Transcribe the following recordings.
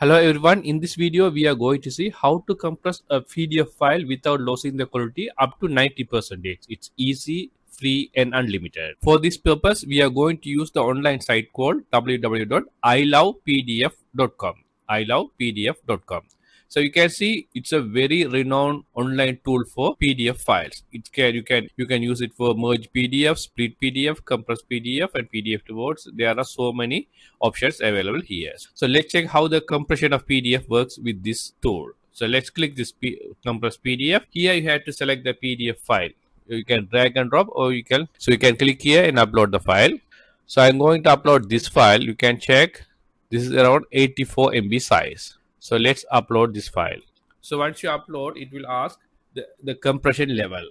Hello everyone, in this video we are going to see how to compress a PDF file without losing the quality up to 90%. It's easy, free and unlimited. For this purpose, we are going to use the online site called www.ilovepdf.com. ilovepdf.com. So you can see it's a very renowned online tool for PDF files. You can use it for merge PDF, split PDF, compress PDF, and PDF to words. There are so many options available here. So let's check how the compression of PDF works with this tool. So let's click this compress PDF. Here you have to select the PDF file. You can drag and drop, or you can click here and upload the file. So I'm going to upload this file. You can check this is around 84 MB size. So let's upload this file. So once you upload, it will ask the compression level.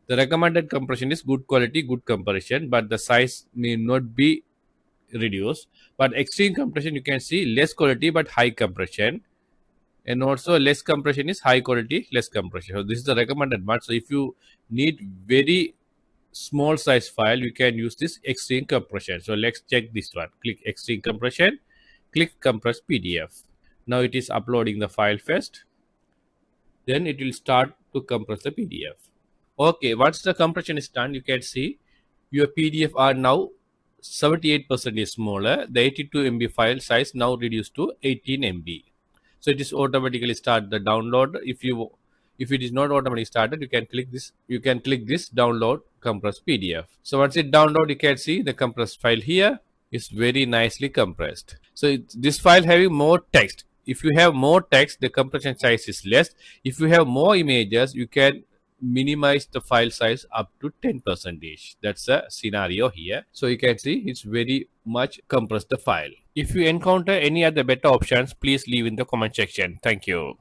The recommended compression is good quality, good compression, but the size may not be reduced. But extreme compression, you can see less quality but high compression, and also less compression is high quality, less compression. So this is the recommended one. So if you need very small size file, you can use this extreme compression. So let's check this one. Click extreme compression, click compress PDF. Now it is uploading the file first, then it will start to compress the PDF. Okay, once the compression is done, you can see your PDF are now 78% smaller. The 82 MB file size now reduced to 18 MB. So it is automatically start the download. If it is not automatically started, you can click this. You can click this download compressed PDF. So once it download, you can see the compressed file here is very nicely compressed. So this file having more text. If you have more text, the compression size is less. If you have more images, you can minimize the file size up to 10%. That's a scenario here. So you can see it's very much compressed the file. If you encounter any other better options, please leave in the comment section. Thank you.